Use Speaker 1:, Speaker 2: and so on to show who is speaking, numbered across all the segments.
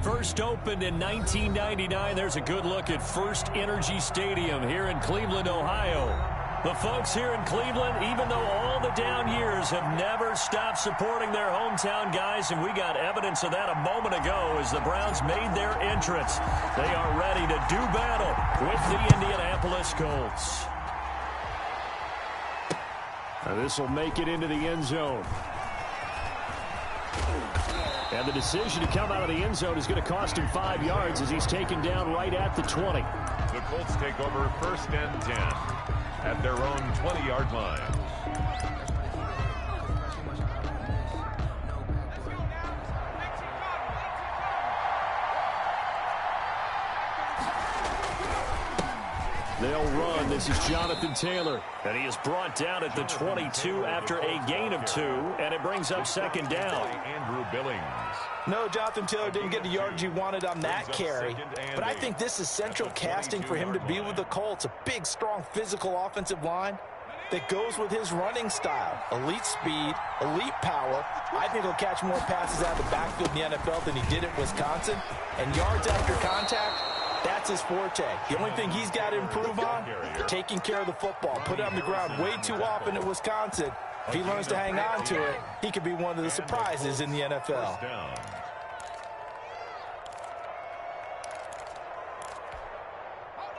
Speaker 1: First opened in 1999. There's a good look at First Energy Stadium here in Cleveland, Ohio. The folks here in Cleveland, even though all the down years, have never stopped supporting their hometown guys, and we got evidence of that a moment ago as the Browns made their entrance. They are ready to do battle with the Indianapolis Colts. Now this will make it into the end zone. And the decision to come out of the end zone is going to cost him 5 yards as he's taken down right at the 20.
Speaker 2: The Colts take over 1st and 10 at their own 20-yard line.
Speaker 1: They'll run. This is Jonathan Taylor. And he is brought down at the 22 after a gain of 2. And it brings up 2nd down.
Speaker 2: Andrew Billings.
Speaker 3: No, Jonathan Taylor didn't get the yards he wanted on that carry. But I think this is central casting for him to be with the Colts. A big, strong, physical offensive line that goes with his running style. Elite speed, elite power. I think he'll catch more passes out of the backfield in the NFL than he did at Wisconsin. And yards after contact, that's his forte. The only thing he's got to improve on, taking care of the football. Put it on the ground way too often at Wisconsin. If he learns to hang on to it, he could be one of the surprises in the NFL.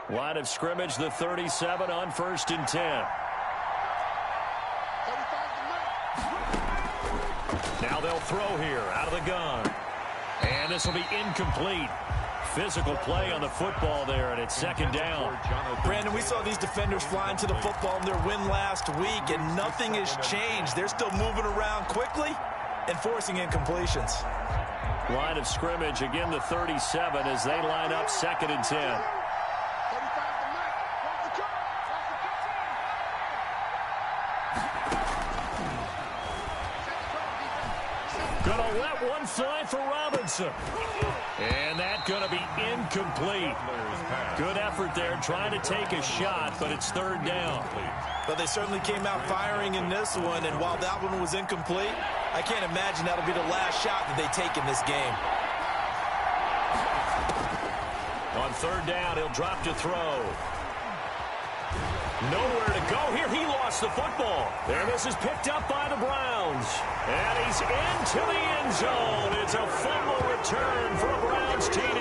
Speaker 1: Line of scrimmage, the 37 on 1st and 10. Now they'll throw here out of the gun. And this will be incomplete. Physical play on the football there, and it's 2nd down.
Speaker 3: Brandon, we saw these defenders flying to the football in their win last week, and nothing has changed. They're still moving around quickly and forcing incompletions.
Speaker 1: Line of scrimmage, again the 37 as they line up 2nd and 10. Gonna let one fly for Robinson. And that's going to be incomplete. Good effort there, trying to take a shot, but it's 3rd down.
Speaker 3: But they certainly came out firing in this one, and while that one was incomplete, I can't imagine that'll be the last shot that they take in this game.
Speaker 1: On 3rd down, he'll drop to throw. Nowhere to go here. He lost the football. And this is picked up by the Browns. And he's into the end zone. It's a fumble return for a Browns TD.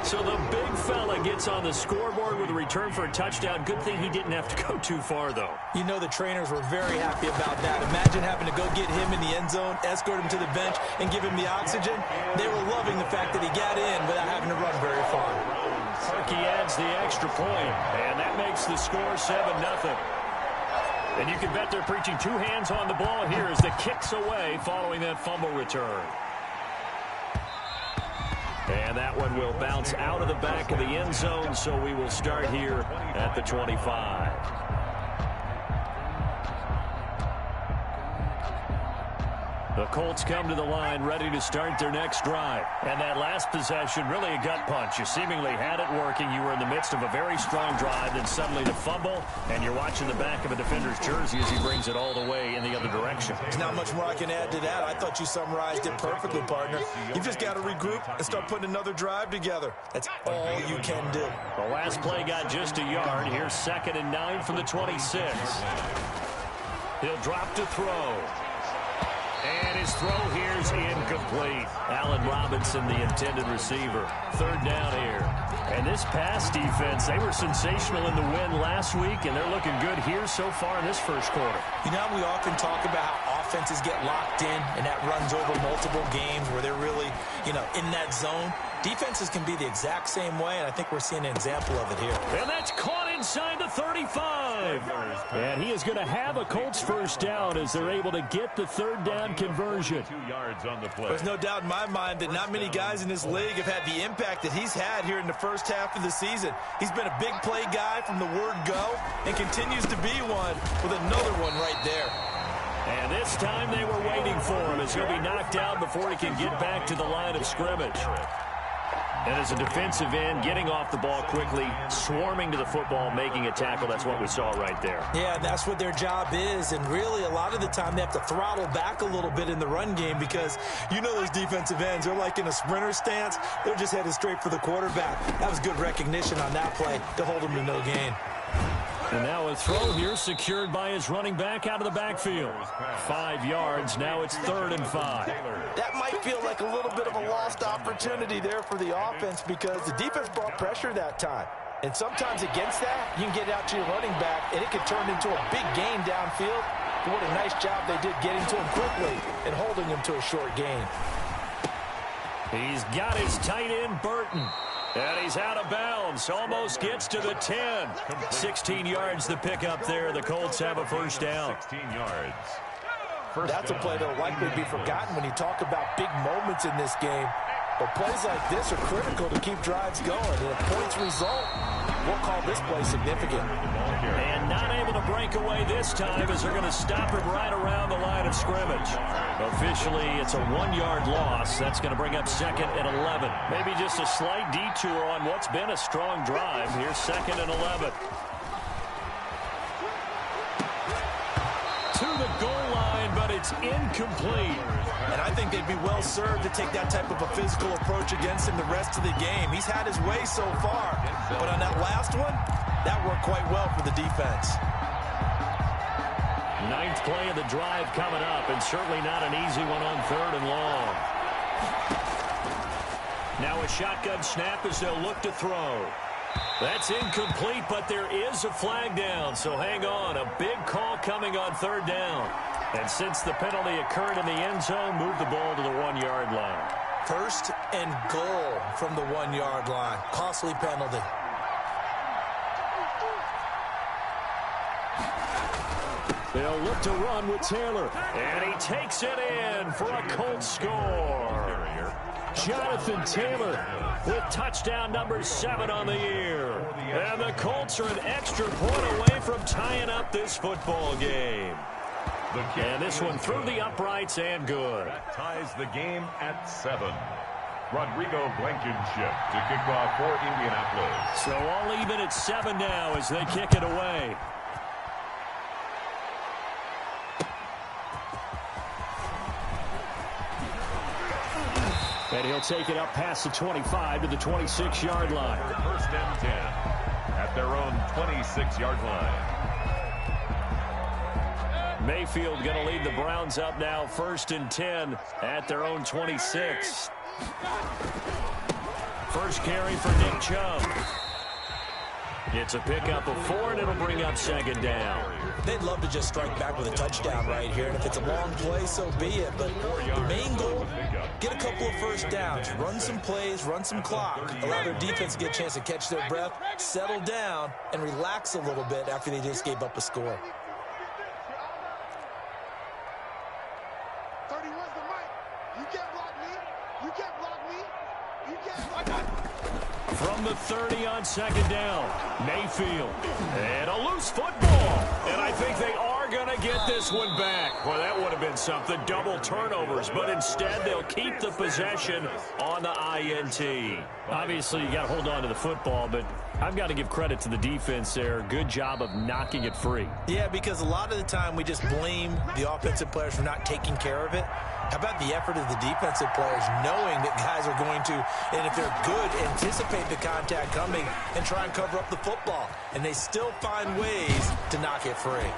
Speaker 1: So the big fella gets on the scoreboard with a return for a touchdown. Good thing he didn't have to go too far, though.
Speaker 3: You know the trainers were very happy about that. Imagine having to go get him in the end zone, escort him to the bench, and give him the oxygen. They were loving the fact that he got in without having to run very far.
Speaker 1: Parkey adds the extra point, and that makes the score 7-0. And you can bet they're preaching 2 hands on the ball here as the kick's away following that fumble return. And that one will bounce out of the back of the end zone, so we will start here at the 25. The Colts come to the line ready to start their next drive. And that last possession, really a gut punch. You seemingly had it working. You were in the midst of a very strong drive, then suddenly the fumble, and you're watching the back of a defender's jersey as he brings it all the way in the other direction.
Speaker 3: There's not much more I can add to that. I thought you summarized it perfectly, partner. You've just got to regroup and start putting another drive together. That's all you can do.
Speaker 1: The last play got just a yard. Here's 2nd and 9 from the 26. He'll drop to throw. And his throw here's incomplete. Allen Robinson, the intended receiver. 3rd down here. And this pass defense, they were sensational in the win last week, and they're looking good here so far in this first quarter.
Speaker 3: You know, we often talk about how offenses get locked in, and that runs over multiple games where they're really, in that zone. Defenses can be the exact same way, and I think we're seeing an example of it here.
Speaker 1: And that's caught inside the 35. And he is going to have a Colts first down as they're able to get the 3rd down conversion.
Speaker 2: 2 yards on the play.
Speaker 3: There's no doubt in my mind that not many guys in this league have had the impact that he's had here in the first half of the season. He's been a big play guy from the word go and continues to be one with another one right there.
Speaker 1: And this time they were waiting for him as he'll be knocked out before he can get back to the line of scrimmage. And as a defensive end, getting off the ball quickly, swarming to the football, making a tackle, that's what we saw right there.
Speaker 3: Yeah, and that's what their job is. And really, a lot of the time, they have to throttle back a little bit in the run game because you know those defensive ends, they're like in a sprinter stance. They're just headed straight for the quarterback. That was good recognition on that play to hold them to no gain.
Speaker 1: And now a throw here secured by his running back out of the backfield. 5 yards. Now it's 3rd and 5.
Speaker 3: That might feel like a little bit of a lost opportunity there for the offense because the defense brought pressure that time. And sometimes against that, you can get out to your running back, and it could turn into a big gain downfield. But what a nice job they did getting to him quickly and holding him to a short gain.
Speaker 1: He's got his tight end, Burton. And he's out of bounds. Almost gets to the 10. 16 yards the pickup there. The Colts have a first down.
Speaker 2: 16 yards.
Speaker 3: That's a play that will likely be forgotten when you talk about big moments in this game. But plays like this are critical to keep drives going. And if points result, we'll call this play significant.
Speaker 1: And not able to break away this time as they're going to stop him right around the line of scrimmage. Officially, it's a 1-yard loss. That's going to bring up 2nd and 11. Maybe just a slight detour on what's been a strong drive. Here's 2nd and 11. To the goal line, but it's incomplete.
Speaker 3: And I think they'd be well served to take that type of a physical approach against him the rest of the game. He's had his way so far. But on that last one, that worked quite well for the defense.
Speaker 1: 9th play of the drive coming up, and certainly not an easy one on 3rd and long. Now a shotgun snap as they'll look to throw. That's incomplete, but there is a flag down, so hang on. A big call coming on 3rd down. And since the penalty occurred in the end zone, move the ball to the 1-yard line.
Speaker 3: 1st and goal from the 1-yard line. Costly penalty.
Speaker 1: They'll look to run with Taylor. And he takes it in for a Colts score. Jonathan Taylor with touchdown number 7 on the year. And the Colts are an extra point away from tying up this football game. And this one through the uprights and good.
Speaker 2: That ties the game at 7. Rodrigo Blankenship to kick off for Indianapolis.
Speaker 1: So all even at 7 now as they kick it away. And he'll take it up past the 25 to the 26-yard line.
Speaker 2: 1st and 10 at their own 26-yard line.
Speaker 1: Mayfield going to lead the Browns up now 1st and 10 at their own 26. First carry for Nick Chubb. It's a pickup of 4, and it'll bring up 2nd down.
Speaker 3: They'd love to just strike back with a touchdown right here, and if it's a long play, so be it. But the main goal, get a couple of first downs, run some plays, run some clock, allow their defense to get a chance to catch their breath, settle down, and relax a little bit after they just gave up a score.
Speaker 1: From the 30 on 2nd down, Mayfield. And a loose football. And I think they are going to get this one back. Well, that would have been something. Double turnovers. But instead, they'll keep the possession on the INT. Obviously, you got to hold on to the football, but I've got to give credit to the defense there. Good job of knocking it free.
Speaker 3: Yeah, because a lot of the time we just blame the offensive players for not taking care of it. How about the effort of the defensive players knowing that guys are going to, and if they're good, anticipate the contact coming and try and cover up the football. And they still find ways to knock it free.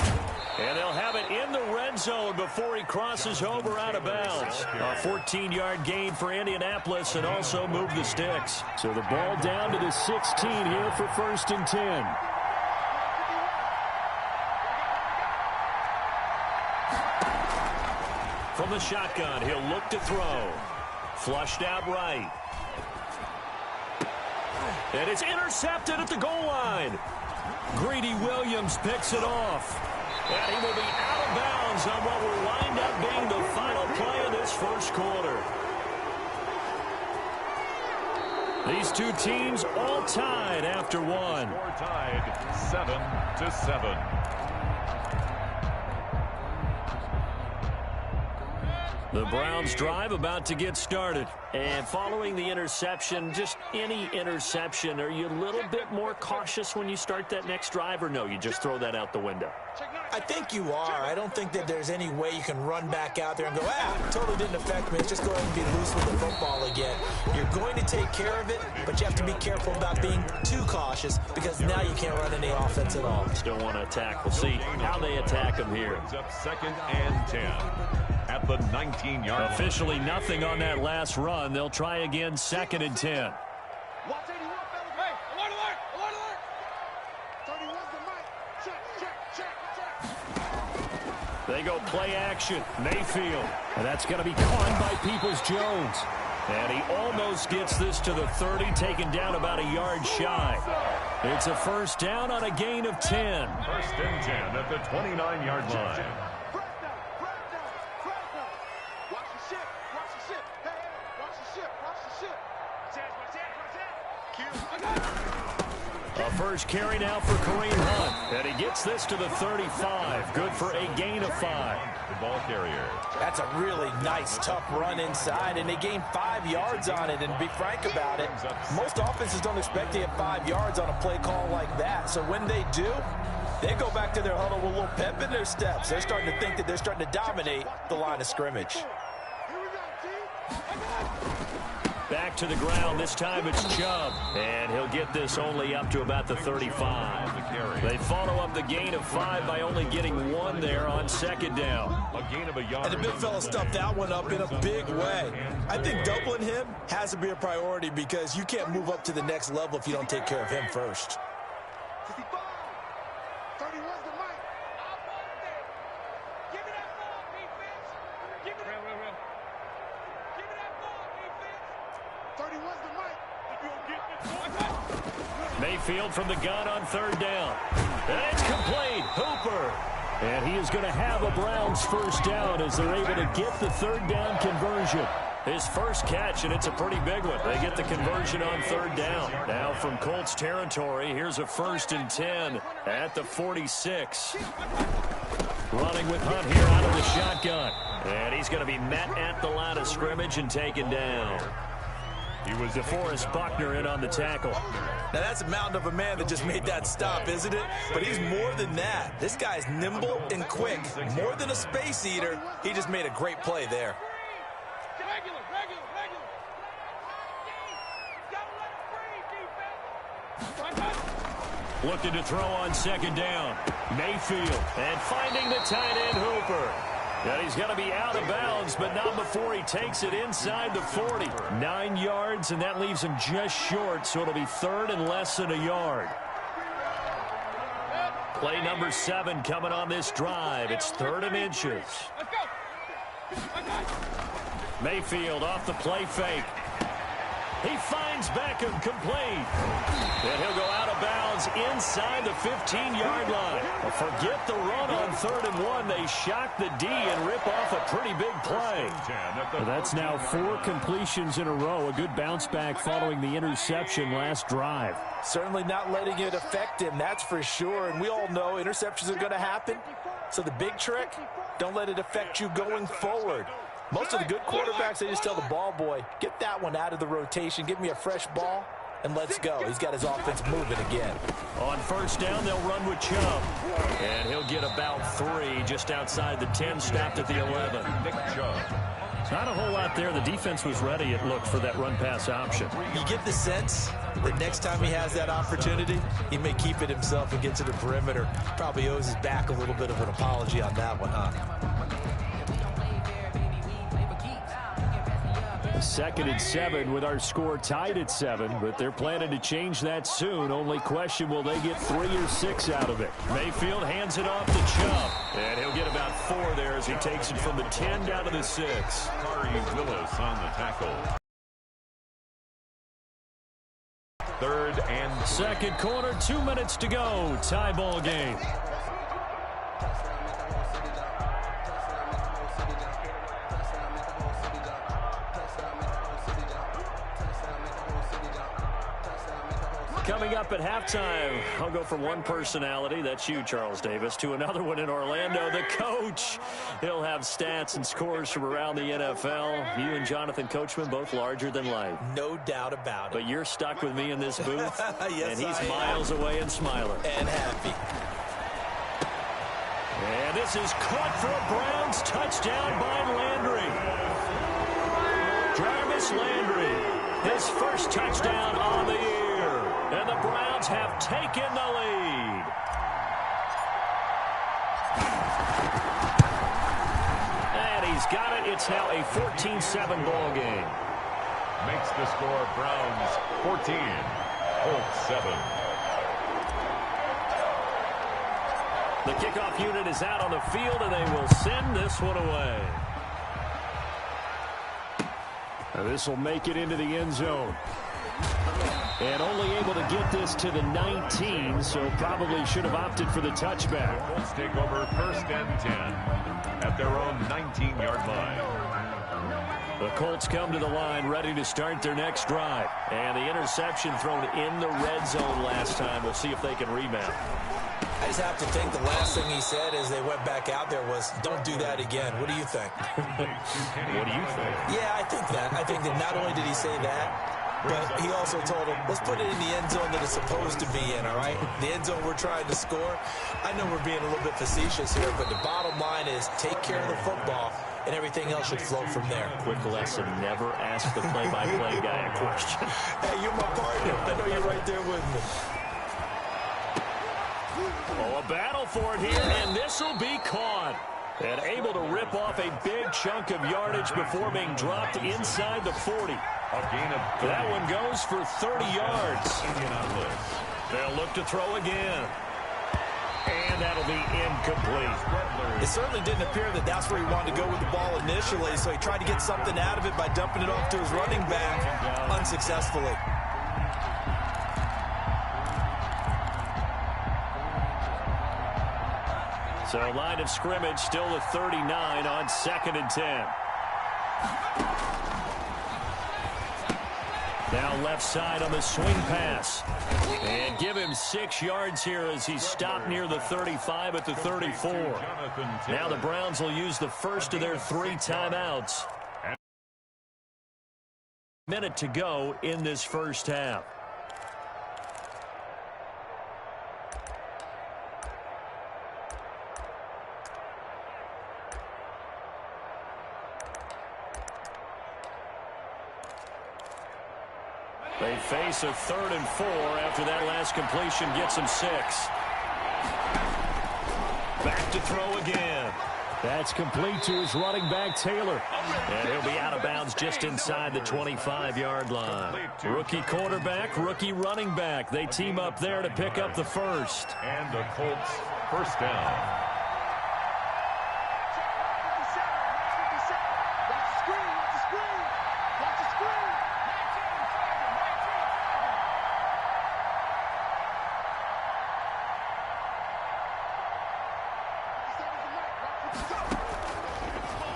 Speaker 1: And they'll have it in the red zone before he crosses over out of bounds. A 14-yard gain for Indianapolis and also move the sticks. So the ball down to the 16 here for 1st and 10. From the shotgun, he'll look to throw. Flushed out right. And it's intercepted at the goal line. Greedy Williams picks it off. And he will be out of bounds on what will wind up being the final play of this first quarter. These two teams all tied after one.
Speaker 2: Score tied 7-7.
Speaker 1: The Browns drive about to get started. And following the interception, just any interception, are you a little bit more cautious when you start that next drive, or no, you just throw that out the window?
Speaker 3: I think you are. I don't think that there's any way you can run back out there and go, totally didn't affect me. Let's just go ahead and be loose with the football again. You're going to take care of it, but you have to be careful about being too cautious because now you can't run any offense at all.
Speaker 1: Still want to attack. We'll see how they attack them here.
Speaker 2: Up 2nd and 10 at the 19-yard line.
Speaker 1: Officially nothing on that last run. They'll try again 2nd and 10. They go play action. Mayfield. And that's going to be caught by Peoples-Jones. And he almost gets this to the 30, taken down about a yard shy. It's a first down on a gain of 10.
Speaker 2: 1st and 10 at the 29-yard line.
Speaker 1: A first carry now for Kareem Hunt. And he gets this to the 35. Good for a gain of 5.
Speaker 2: The ball carrier.
Speaker 3: That's a really nice, tough run inside, and they gained 5 yards on it. And to be frank about it, most offenses don't expect to get 5 yards on a play call like that. So when they do, they go back to their huddle with a little pep in their steps. They're starting to think that they're starting to dominate the line of scrimmage.
Speaker 1: Back to the ground. This time it's Chubb. And he'll get this only up to about the 35. They follow up the gain of 5 by only getting 1 there on 2nd down.
Speaker 2: A gain of a yard.
Speaker 3: And the big fella stuffed that one up in a big way. I think doubling him has to be a priority because you can't move up to the next level if you don't take care of him first.
Speaker 1: Mayfield from the gun on 3rd down. And it's complete. Hooper. And he is going to have a Browns first down as they're able to get the 3rd down conversion. His first catch, and it's a pretty big one. They get the conversion on 3rd down. Now from Colts territory, here's a 1st and 10 at the 46. Running with Hunt here out of the shotgun. And he's going to be met at the line of scrimmage and taken down. He was DeForest Buckner in on the tackle.
Speaker 3: Now, that's a mountain of a man that just made that stop, isn't it? But he's more than that. This guy's nimble and quick. More than a space eater. He just made a great play there.
Speaker 1: Looking to throw on 2nd down. Mayfield. And finding the tight end, Hooper. And he's going to be out of bounds, but not before he takes it inside the 40. 9 yards, and that leaves him just short, so it'll be 3rd and less than a yard. Play number 7 coming on this drive. It's 3rd and inches. Mayfield off the play fake. He finds Beckham complete. And he'll go out of bounds inside the 15-yard line. Well, forget the run on 3rd and 1. They shock the D and rip off a pretty big play.
Speaker 4: Well, that's now 4 completions in a row. A good bounce back following the interception last drive.
Speaker 3: Certainly not letting it affect him, that's for sure. And we all know interceptions are going to happen. So the big trick, don't let it affect you going forward. Most of the good quarterbacks, they just tell the ball boy, get that one out of the rotation, give me a fresh ball, and let's go. He's got his offense moving again.
Speaker 1: On 1st down, they'll run with Chubb. And he'll get about 3 just outside the 10, stopped at the 11.
Speaker 2: Nick Chubb.
Speaker 1: Not a whole lot there. The defense was ready, it looked, for that run-pass option.
Speaker 3: You get the sense that next time he has that opportunity, he may keep it himself and get to the perimeter. Probably owes his back a little bit of an apology on that one, huh?
Speaker 4: 2nd and 7 with our score tied at 7, but they're planning to change that soon. Only question, will they get 3 or 6 out of it?
Speaker 1: Mayfield hands it off to Chubb. And he'll get about 4 there as he takes it from the 10 down to the 6.
Speaker 2: Kari Willis on the tackle. 3rd and
Speaker 1: 2nd quarter, 2 minutes to go. Tie ball game. Coming up at halftime. I'll go from one personality, that's you, Charles Davis, to another one in Orlando, the coach. He'll have stats and scores from around the NFL. You and Jonathan Coachman, both larger than life.
Speaker 3: No doubt about it.
Speaker 1: But you're stuck with me in this booth,
Speaker 3: yes,
Speaker 1: and he's miles away and smiling.
Speaker 3: And happy.
Speaker 1: And this is caught for a Browns touchdown by Landry. Jarvis Landry, his first touchdown on the year. And the Browns have taken the lead. And he's got it. It's now a 14-7 ball game.
Speaker 2: Makes the score Browns 14, Colts 7.
Speaker 1: The kickoff unit is out on the field, and they will send this one away.
Speaker 4: Now this will make it into the end zone. And only able to get this to the 19, so probably should have opted for the touchback.
Speaker 2: Colts take over first and 10 at their own 19-yard line.
Speaker 1: The Colts come to the line ready to start their next drive. And the interception thrown in the red zone last time. We'll see if they can rebound.
Speaker 3: I just have to think the last thing he said as they went back out there was, don't do that again. What do you think?
Speaker 1: What do you think?
Speaker 3: Yeah, I think that. I think that not only did he say that, but he also told him, let's put it in the end zone that it's supposed to be in, all right? The end zone we're trying to score. I know we're being a little bit facetious here, but the bottom line is take care of the football, and everything else should flow from there.
Speaker 1: Quick lesson, never ask the play-by-play guy a question.
Speaker 3: Hey, you're my partner. I know you're right there with me.
Speaker 1: Oh, a battle for it here, and this will be caught. And able to rip off a big chunk of yardage before being dropped inside the 40.
Speaker 2: A gain of 30.
Speaker 1: That one goes for 30 yards. They'll look to throw again. And that'll be incomplete.
Speaker 3: It certainly didn't appear that that's where he wanted to go with the ball initially, so he tried to get something out of it by dumping it off to his running back unsuccessfully.
Speaker 1: So line of scrimmage still at 39 on 2nd and 10. Now left side on the swing pass. And give him 6 yards here as he's stopped near the 35 at the 34. Now the Browns will use the first of their 3 timeouts. Minute to go in this first half. They face a 3rd and 4 after that last completion gets them 6. Back to throw again.
Speaker 4: That's complete to his running back, Taylor.
Speaker 1: And he'll be out of bounds just inside the 25-yard line. Rookie quarterback, rookie running back. They team up there to pick up the first.
Speaker 2: And the Colts first down.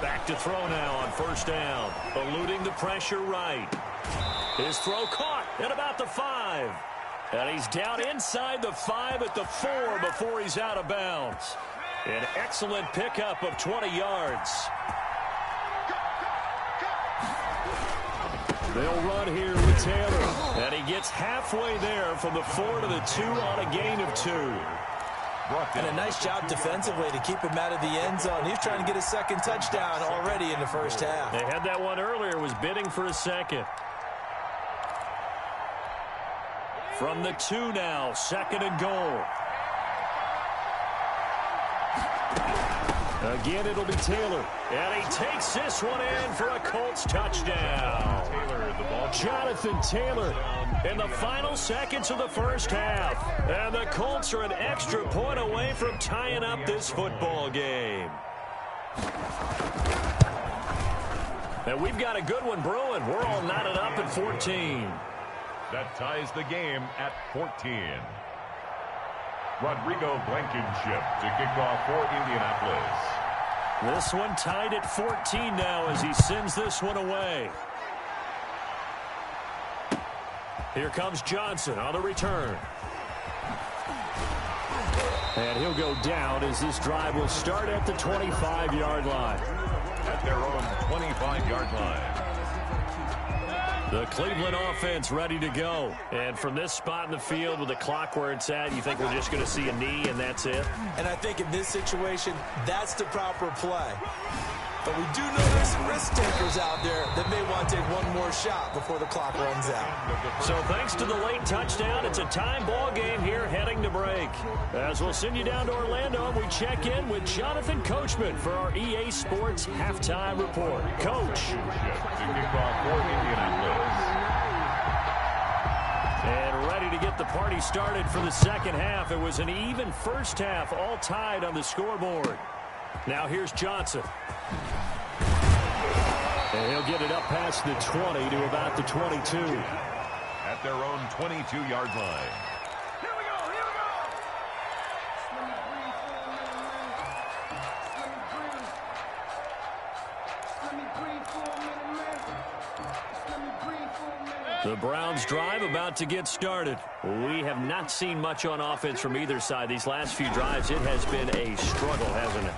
Speaker 1: Back to throw now on first down. Eluding the pressure right. His throw caught at about the 5. And he's down inside the 5 at the 4 before he's out of bounds. An excellent pickup of 20 yards.
Speaker 4: They'll run here with Taylor.
Speaker 1: And he gets halfway there from the 4 to the 2 on a gain of 2.
Speaker 3: And a nice job defensively to keep him out of the end zone. He's trying to get a second touchdown already in the first half.
Speaker 1: They had that one earlier, was bidding for a second. From the 2 now, 2nd and goal.
Speaker 4: Again, it'll be Taylor.
Speaker 1: And he takes this one in for a Colts touchdown. Jonathan Taylor in the final seconds of the first half. And the Colts are an extra point away from tying up this football game. And we've got a good one brewing. We're all knotted up at 14.
Speaker 2: That ties the game at 14. Rodrigo Blankenship to kick off for Indianapolis.
Speaker 1: This one tied at 14 now as he sends this one away. Here comes Johnson on the return. And he'll go down as this drive will start at the 25-yard line.
Speaker 2: At their own 25-yard line.
Speaker 1: The Cleveland offense ready to go. And from this spot in the field with the clock where it's at, you think we're just going to see a knee and that's it?
Speaker 3: And I think in this situation, that's the proper play. But we do know there's some risk takers out there that may want to take one more shot before the clock runs out.
Speaker 1: So thanks to the late touchdown, it's a time ball game here heading to break. As we'll send you down to Orlando, we check in with Jonathan Coachman for our EA Sports Halftime Report. Coach.
Speaker 2: To kick off for Indianapolis.
Speaker 1: And ready to get the party started for the second half. It was an even first half, all tied on the scoreboard. Now here's Johnson. And he'll get it up past the 20 to about the 22.
Speaker 2: At their own 22-yard line.
Speaker 1: The Browns drive about to get started. We have not seen much on offense from either side. These last few drives, it has been a struggle, hasn't it?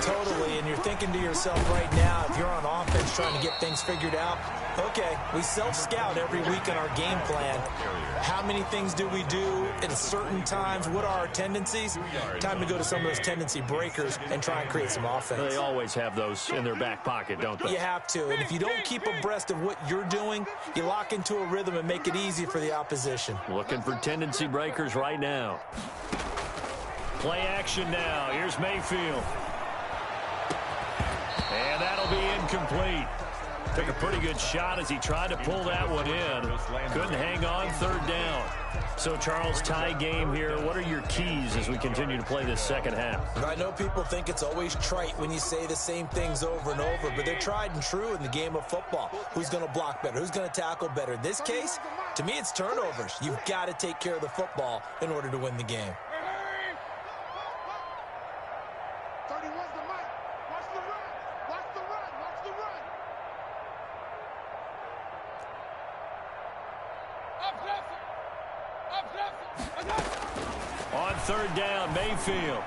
Speaker 3: Totally, and you're thinking to yourself right now, if you're on offense trying to get things figured out, okay, we self-scout every week in our game plan. How many things do we do at certain times? What are our tendencies? Time to go to some of those tendency breakers and try and create some offense.
Speaker 1: They always have those in their back pocket, don't they?
Speaker 3: You have to, and if you don't keep abreast of what you're doing, you lock into a rhythm and make it easy for the opposition.
Speaker 1: Looking for tendency breakers right now. Play action now. Here's Mayfield. And that'll be incomplete. Took a pretty good shot as he tried to pull that one in. Couldn't hang on, third down. So, Charles, tie game here. What are your keys as we continue to play this second half?
Speaker 3: I know people think it's always trite when you say the same things over and over, but they're tried and true in the game of football. Who's going to block better? Who's going to tackle better? In this case, to me, it's turnovers. You've got to take care of the football in order to win the game.
Speaker 1: On third down, Mayfield.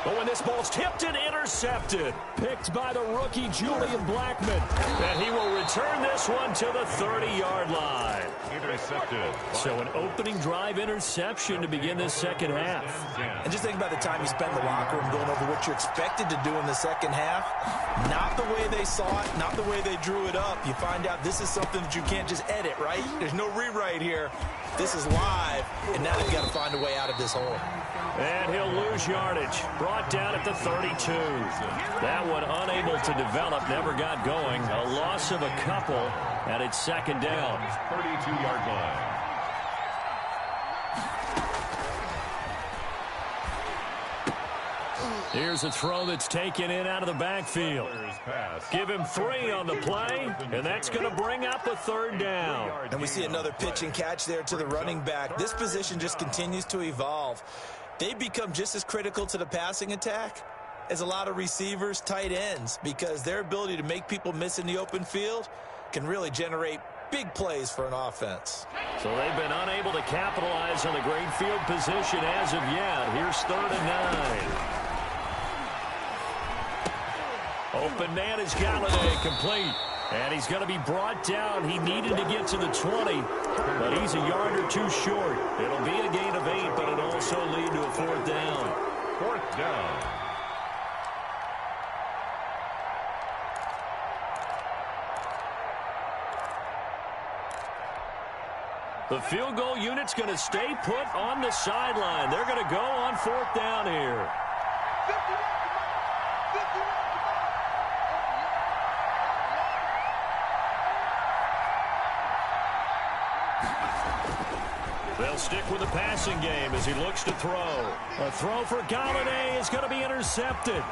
Speaker 1: But when this ball's tipped and intercepted, picked by the rookie Julian Blackmon. And he will return this one to the 30-yard line.
Speaker 2: Intercepted.
Speaker 1: So an opening drive interception to begin this second half.
Speaker 3: And just think about the time you spend in the locker room going over what you're expected to do in the second half. Not the way they saw it, not the way they drew it up. You find out this is something that you can't just edit, right? There's no rewrite here. This is live, and now they've got to find a way out of this hole.
Speaker 1: And he'll lose yardage. Brought down at the 32. That one unable to develop, never got going. A loss of a couple, and it's second down.
Speaker 2: 32-yard line.
Speaker 1: Here's a throw that's taken in out of the backfield. Give him 3 on the play, and that's going to bring up a third down.
Speaker 3: And we see another pitch and catch there to the running back. This position just continues to evolve. They become just as critical to the passing attack as a lot of receivers, tight ends, because their ability to make people miss in the open field can really generate big plays for an offense.
Speaker 1: So they've been unable to capitalize on the great field position as of yet. Here's 3rd and 9. Open man is Galladay, complete. And he's going to be brought down. He needed to get to the 20, but he's a yard or two short. It'll be a gain of 8, but it'll also lead to a 4th down.
Speaker 2: 4th down.
Speaker 1: The field goal unit's going to stay put on the sideline. They're going to go on 4th down here. They'll stick with the passing game as he looks to throw. A throw for Galladay is going to be intercepted.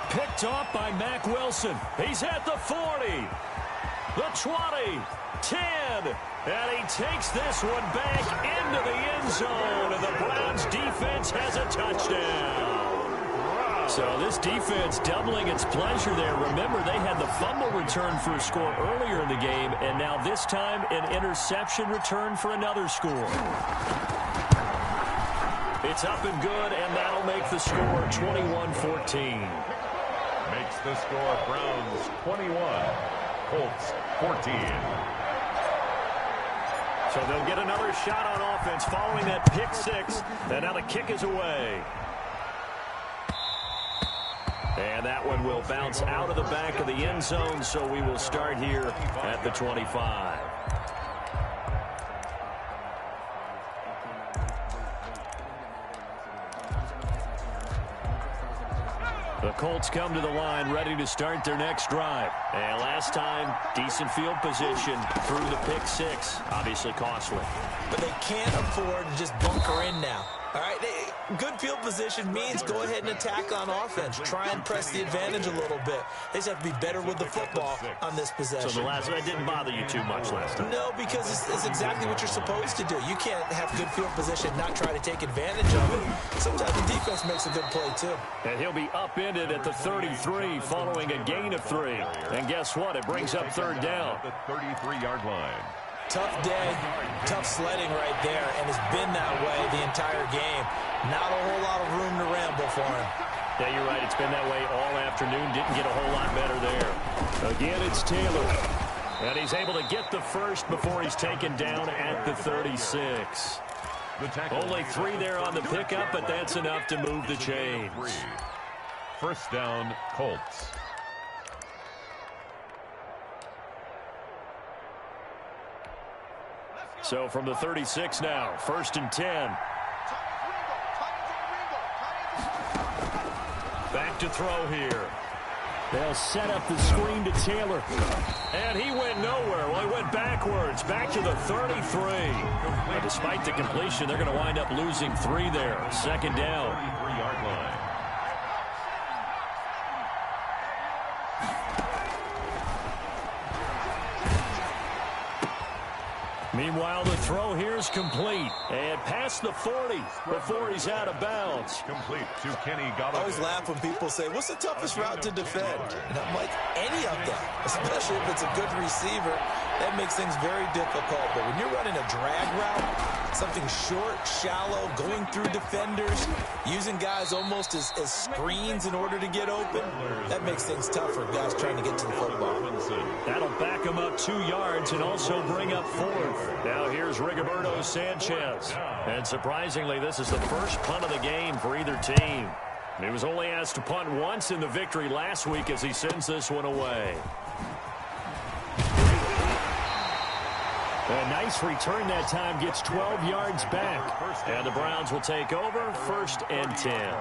Speaker 1: Picked off by Mack Wilson. He's at the 40, the 20, 10, and he takes this one back into the end zone, and the Browns defense has a touchdown. So this defense doubling its pleasure there. Remember, they had the fumble return for a score earlier in the game, and now this time an interception return for another score. It's up and good, and that'll make the score 21-14.
Speaker 2: Makes the score Browns 21, Colts 14.
Speaker 4: So they'll get another shot on offense following that pick six, and now the kick is away. And that one will bounce out of the back of the end zone, so we will start here at the 25. The Colts come to the line ready to start their next drive. And last time, decent field position through the pick six. Obviously costly.
Speaker 3: But they can't afford to just bunker in now. All right, good field position means go ahead and attack on offense. Try and press the advantage a little bit. They just have to be better with the football on this possession.
Speaker 4: So that didn't bother you too much last time?
Speaker 3: No, because it's exactly what you're supposed to do. You can't have good field position, not try to take advantage of it. Sometimes the defense makes a good play, too.
Speaker 4: And he'll be upended at the 33 following a gain of 3. And guess what? It brings up third down.
Speaker 2: The 33-yard line.
Speaker 3: Tough day, tough sledding right there, and it's been that way the entire game. Not a whole lot of room to ramble for him.
Speaker 4: Yeah, you're right. It's been that way all afternoon. Didn't get a whole lot better there.
Speaker 1: Again, it's Taylor. And he's able to get the first before he's taken down at the 36. Only 3 there on the pickup, but that's enough to move the chains.
Speaker 2: First down, Colts.
Speaker 1: So from the 36 now, 1st and 10. Back to throw here. They'll set up the screen to Taylor. And he went nowhere. Well, he went backwards, back to the 33. But despite the completion, they're going to wind up losing 3 there. Second down.
Speaker 2: 33-yard line.
Speaker 1: Meanwhile, the throw here is complete. And past the 40 before he's out of bounds.
Speaker 2: Complete to Kenny Golladay.
Speaker 3: I always laugh when people say, what's the toughest route to defend? And I'm like, any of them, especially if it's a good receiver. That makes things very difficult. But when you're running a drag route, something short, shallow, going through defenders, using guys almost as screens in order to get open, that makes things tough for guys trying to get to the football.
Speaker 1: That'll back him up 2 yards and also bring up 4th. Now here's Rigoberto Sanchez. And surprisingly, this is the first punt of the game for either team. He was only asked to punt once in the victory last week as he sends this one away. A nice return that time, gets 12 yards back. And the Browns will take over, 1st and 10.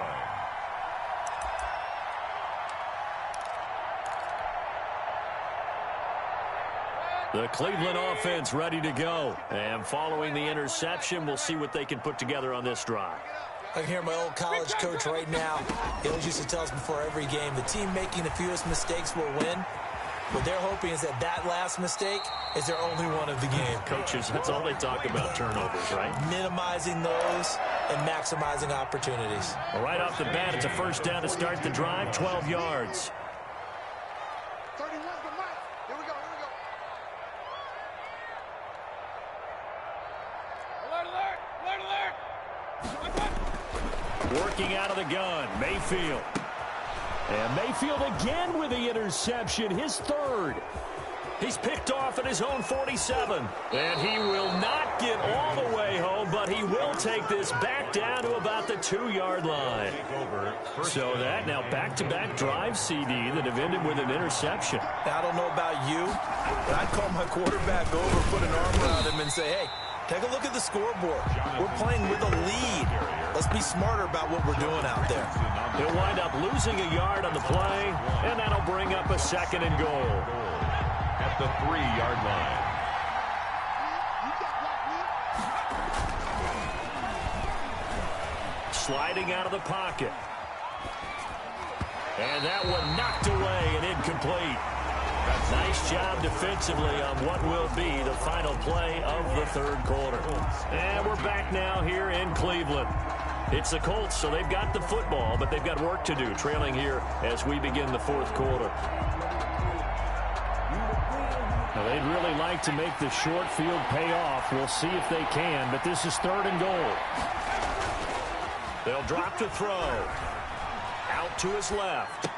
Speaker 1: The Cleveland offense ready to go. And following the interception, we'll see what they can put together on this drive.
Speaker 3: I can hear my old college coach right now. He always used to tell us before every game, the team making the fewest mistakes will win. What they're hoping is that last mistake is their only one of the game.
Speaker 1: Coaches, that's all they talk about, turnovers, right?
Speaker 3: Minimizing those and maximizing opportunities.
Speaker 1: Well, right off the bat, it's a first down to start the drive, 12 yards.
Speaker 5: 31 for Mike. Here we go. Alert.
Speaker 1: Working out of the gun, Mayfield. And Mayfield again with the interception, his 3rd. He's picked off at his own 47. And he will not get all the way home, but he will take this back down to about the 2-yard line. So that now back-to-back drive CD that have ended with an interception.
Speaker 3: Now, I don't know about you, but I'd call my quarterback over, put an arm around him and say, hey, take a look at the scoreboard. We're playing with a lead. Let's be smarter about what we're doing out there.
Speaker 1: He'll wind up losing a yard on the play, and that'll bring up a 2nd and goal.
Speaker 2: At the 3-yard line.
Speaker 1: Sliding out of the pocket. And that one knocked away and incomplete. Nice job defensively on what will be the final play of the 3rd quarter. And we're back now here in Cleveland. It's the Colts, so they've got the football, but they've got work to do, trailing here as we begin the fourth quarter.
Speaker 4: Now, they'd really like to make the short field pay off. We'll see if they can, but this is 3rd and goal.
Speaker 1: They'll drop to throw. Out to his left.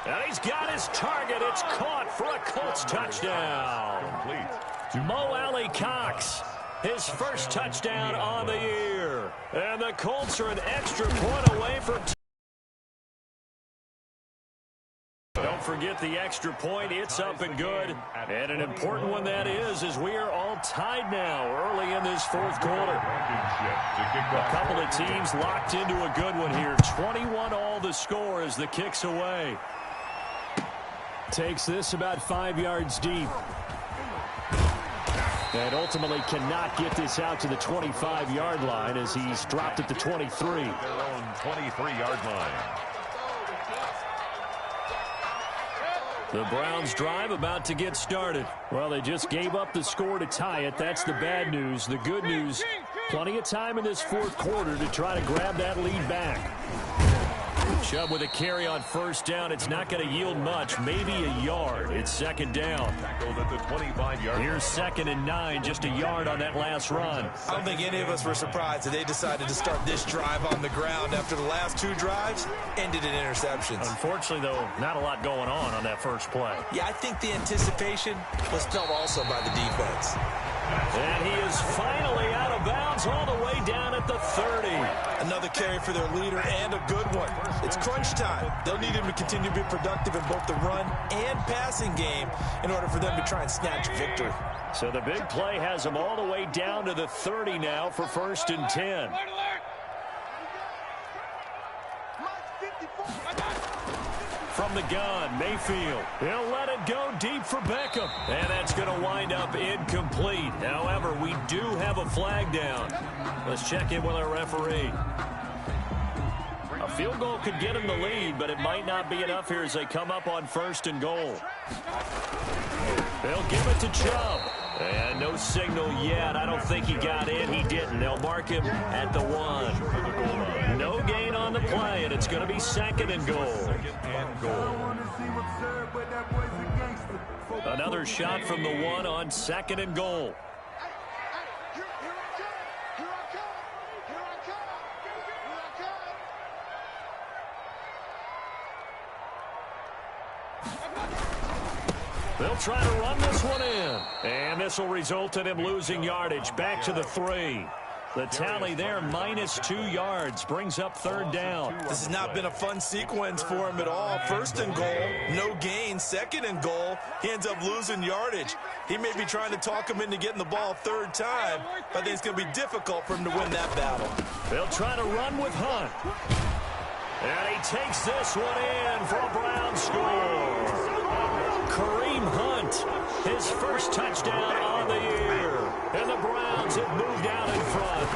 Speaker 1: And he's got his target. It's caught for a Colts touchdown. Mo Alley Cox, his first touchdown on the year. And the Colts are an extra point away from... Don't forget the extra point. It's up and good. And an important one that is, as we are all tied now early in this fourth quarter. A couple of teams locked into a good one here. 21 all the score as the kick's away.
Speaker 4: Takes this about 5 yards deep. And ultimately cannot get this out to the 25-yard line as he's dropped at the 23.
Speaker 2: Their own 23-yard line.
Speaker 1: The Browns drive about to get started.
Speaker 4: Well, they just gave up the score to tie it. That's the bad news. The good news, plenty of time in this fourth quarter to try to grab that lead back.
Speaker 1: Chubb with a carry on first down. It's not going to yield much, maybe a yard. It's second down.
Speaker 2: Tackled at the 25-yard.
Speaker 1: Here's 2nd and 9, just a yard on that last run.
Speaker 3: I don't think any of us were surprised that they decided to start this drive on the ground after the last 2 drives ended in interceptions.
Speaker 1: Unfortunately, though, not a lot going on that first play.
Speaker 3: Yeah, I think the anticipation was felt also by the defense.
Speaker 1: And he is finally out of bounds all the way down at the 30.
Speaker 3: Another carry for their leader and a good one. It's crunch time. They'll need him to continue to be productive in both the run and passing game in order for them to try and snatch victory.
Speaker 1: So the big play has them all the way down to the 30 now for 1st and 10. From the gun, Mayfield. He'll let it go deep for Beckham. And that's going to wind up incomplete. However, we do have a flag down. Let's check in with our referee. A field goal could get him the lead, but it might not be enough here as they come up on 1st and goal. They'll give it to Chubb. And no signal yet. I don't think he got in. He didn't. They'll mark him at the 1. No gain on the play, and it's going to be 2nd and goal. Another shot from the 1 on 2nd and goal. They'll try to run this one in. And this will result in him losing yardage. Back to the 3. The tally there, -2 yards, brings up 3rd down.
Speaker 3: This has not been a fun sequence for him at all. 1st and goal, no gain. 2nd and goal, he ends up losing yardage. He may be trying to talk him into getting the ball 3rd time, but I think it's going to be difficult for him to win that battle.
Speaker 1: They'll try to run with Hunt. And he takes this one in for a Brown score. Kareem Hunt, his first touchdown on the year. And the Browns have moved out in front.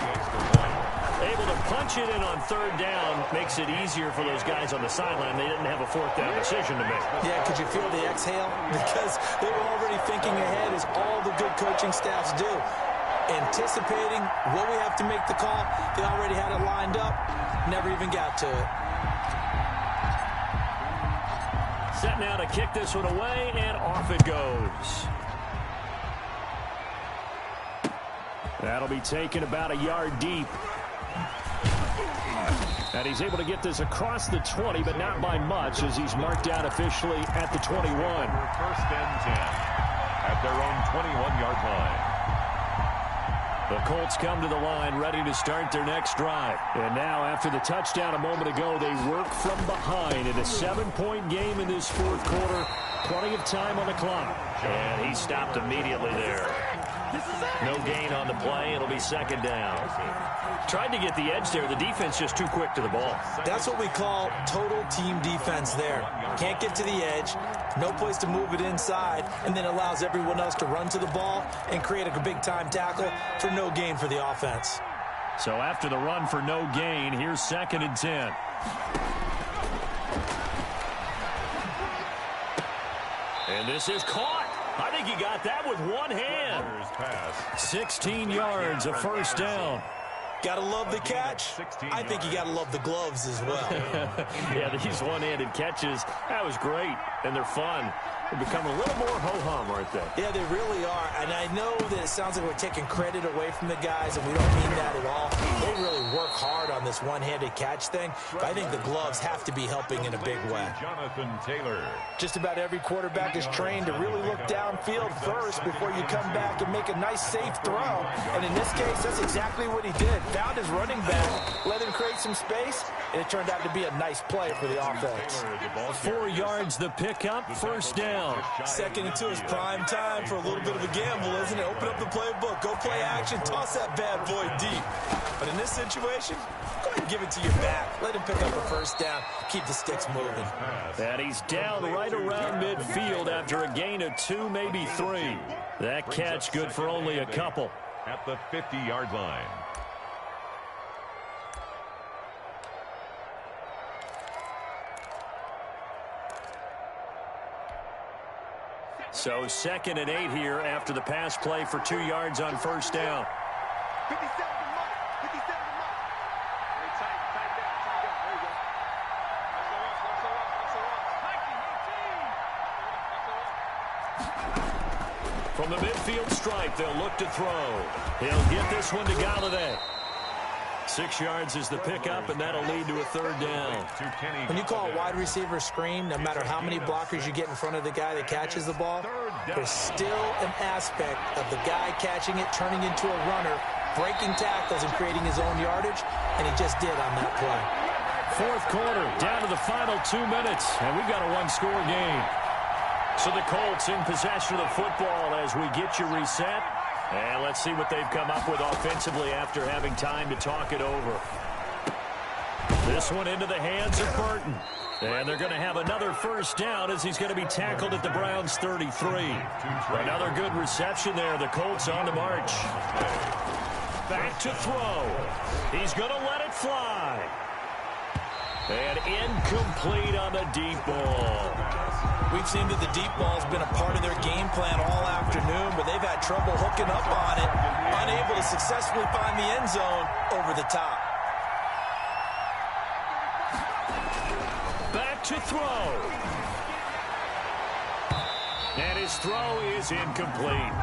Speaker 1: Able to punch it in on 3rd down makes it easier for those guys on the sideline. They didn't have a 4th down decision to make.
Speaker 3: Yeah, could you feel the exhale? Because they were already thinking ahead, as all the good coaching staffs do. Anticipating what we have to make the call. They already had it lined up. Never even got to it.
Speaker 1: Set now to kick this one away, and off it goes.
Speaker 4: That'll be taken about a yard deep. And he's able to get this across the 20, but not by much, as he's marked out officially at the 21.
Speaker 2: 1st and 10 at their own 21-yard line.
Speaker 1: The Colts come to the line ready to start their next drive.
Speaker 4: And now, after the touchdown a moment ago, they work from behind in a 7-point game in this fourth quarter. Plenty of time on the clock.
Speaker 1: And he stopped immediately there. No gain on the play. It'll be 2nd down. Tried to get the edge there. The defense just too quick to the ball.
Speaker 3: That's what we call total team defense there. Can't get to the edge. No place to move it inside. And then allows everyone else to run to the ball and create a big-time tackle for no gain for the offense.
Speaker 1: So after the run for no gain, here's 2nd and 10. And this is caught. I think he got that with one hand. 16 yards, a 1st down.
Speaker 3: Gotta love the catch. I think you gotta love the gloves as well.
Speaker 4: Yeah, these one-handed catches, that was great, and they're fun. They become a little more ho-hum, aren't they?
Speaker 3: Yeah, they really are. And I know that it sounds like we're taking credit away from the guys, and we don't mean that at all. They really work hard on this one-handed catch thing, but I think the gloves have to be helping in a big way.
Speaker 2: Jonathan Taylor.
Speaker 3: Just about every quarterback is trained to really look downfield first before you come back and make a nice, safe throw. And in this case, that's exactly what he did. Found his running back, let him create some space, and it turned out to be a nice play for the offense.
Speaker 1: 4 yards the pickup, first down.
Speaker 3: Second into his prime time for a little bit of a gamble, isn't it? Open up the playbook, go play action, toss that bad boy deep. But in this situation, go ahead and give it to your back. Let him pick up a first down, keep the sticks moving.
Speaker 1: And he's down right around midfield after a gain of 2, maybe 3. That catch good for only a couple.
Speaker 2: At the 50-yard line.
Speaker 1: So 2nd and 8 here after the pass play for 2 yards on first down.
Speaker 5: 57 to mark. 57 to mark. Hey, tight down. There you go.
Speaker 1: From the midfield stripe, they'll look to throw. He'll get this one to Galladay. 6 yards is the pickup, and that'll lead to a third down.
Speaker 3: When you call a wide receiver screen, no matter how many blockers you get in front of the guy that catches the ball, there's still an aspect of the guy catching it, turning into a runner, breaking tackles and creating his own yardage, and he just did on that play.
Speaker 1: Fourth quarter, down to the final 2 minutes, and we've got a one-score game. So the Colts in possession of the football as we get you reset. And let's see what they've come up with offensively after having time to talk it over. This one into the hands of Burton. And they're going to have another first down as he's going to be tackled at the Browns' 33. Another good reception there. The Colts on the march. Back to throw. He's going to let it fly. And incomplete on the deep ball.
Speaker 3: We've seen that the deep ball's been a part of their game plan all afternoon, but they've had trouble hooking up on it, unable to successfully find the end zone over the top.
Speaker 1: Back to throw. And his throw is incomplete.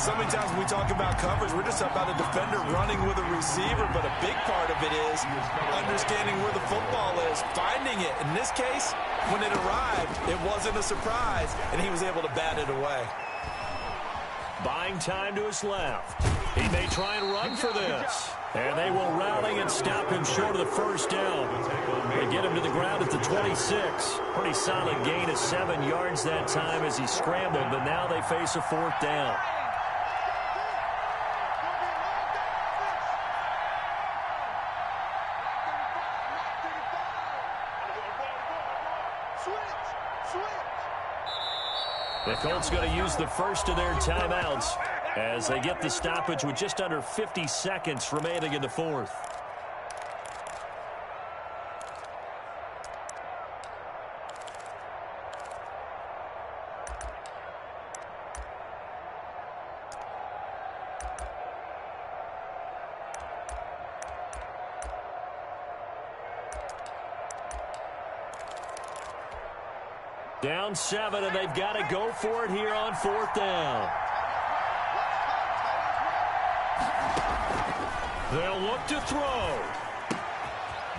Speaker 3: So many times when we talk about coverage, we're just about a defender running with a receiver, but a big part of it is understanding where the football is, finding it. In this case, when it arrived, it wasn't a surprise, and he was able to bat it away.
Speaker 1: Buying time to his left. He may try and run for this. And they will rally and stop him short of the first down. They get him to the ground at the 26. Pretty solid gain of 7 yards that time as he scrambled, but now they face a fourth down. The Colts going to use the first of their timeouts as they get the stoppage with just under 50 seconds remaining in the fourth. Down 7, and they've got to go for it here on fourth down. They'll look to throw.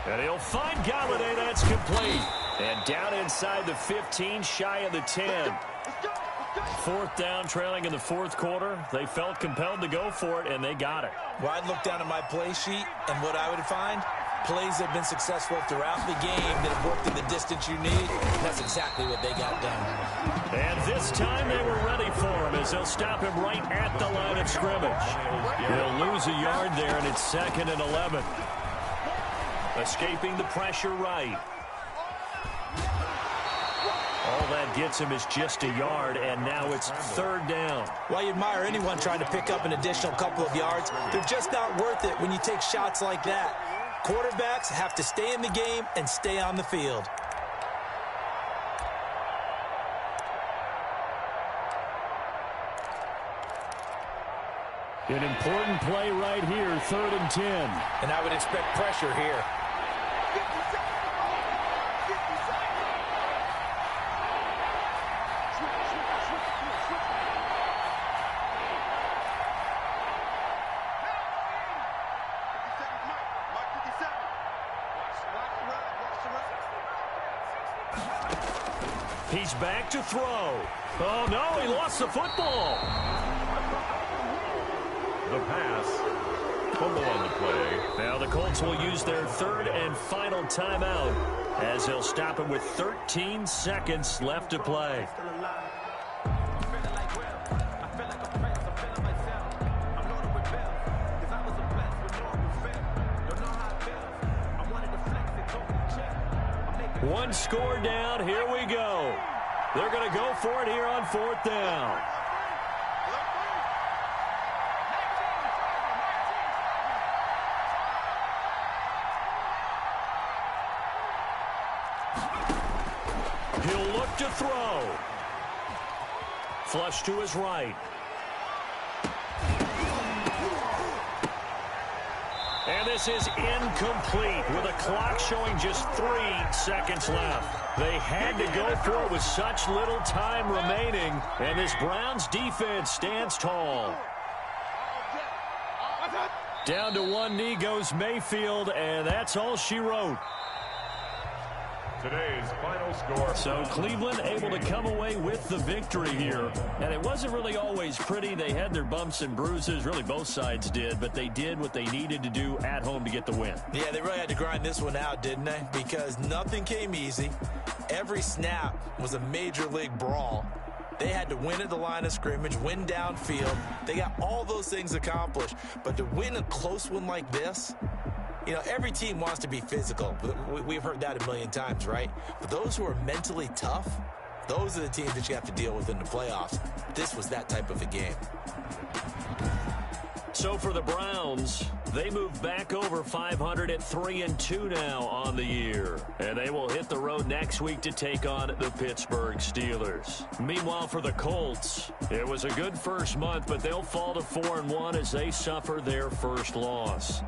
Speaker 1: And he'll find Galladay. That's complete. And down inside the 15, shy of the 10. Fourth down, trailing in the fourth quarter. They felt compelled to go for it, and they got it.
Speaker 3: Well, I'd look down at my play sheet, and what I would find, plays that have been successful throughout the game that have worked in the distance you need. That's exactly what they got done.
Speaker 1: And this time they were ready for him as they'll stop him right at the line of scrimmage. He'll lose a yard there, and it's 2nd and 11. Escaping the pressure right. All that gets him is just a yard, and now it's 3rd down.
Speaker 3: While you admire anyone trying to pick up an additional couple of yards, they're just not worth it when you take shots like that. Quarterbacks have to stay in the game and stay on the field.
Speaker 4: An important play right here, 3rd and 10.
Speaker 3: And I would expect pressure here.
Speaker 5: 50 seconds. 50 seconds. Switch. 50 seconds, Mike. Mike, 57. Watch the run.
Speaker 1: He's back to throw. Oh, no, he lost the football.
Speaker 2: The pass. Fumble on the play.
Speaker 1: Now the Colts will use their 3rd and final timeout as they'll stop him with 13 seconds left to play. One score down. Here we go. They're going to go for it here on 4th down. He'll look to throw. Flush to his right. And this is incomplete with a clock showing just 3 seconds left. They had to go for it with such little time remaining, and this Browns defense stands tall. Down to one knee goes Mayfield, and that's all she wrote.
Speaker 2: Today's final score.
Speaker 1: So Cleveland able to come away with the victory here. And it wasn't really always pretty. They had their bumps and bruises. Really, both sides did. But they did what they needed to do at home to get the win.
Speaker 3: Yeah, they really had to grind this one out, didn't they? Because nothing came easy. Every snap was a major league brawl. They had to win at the line of scrimmage, win downfield. They got all those things accomplished. But to win a close one like this, you know, every team wants to be physical. We've heard that a million times, right? But those who are mentally tough, those are the teams that you have to deal with in the playoffs. This was that type of a game.
Speaker 1: So for the Browns, they move back over 500 at 3-2 now on the year. And they will hit the road next week to take on the Pittsburgh Steelers. Meanwhile, for the Colts, it was a good first month, but they'll fall to 4-1 as they suffer their first loss.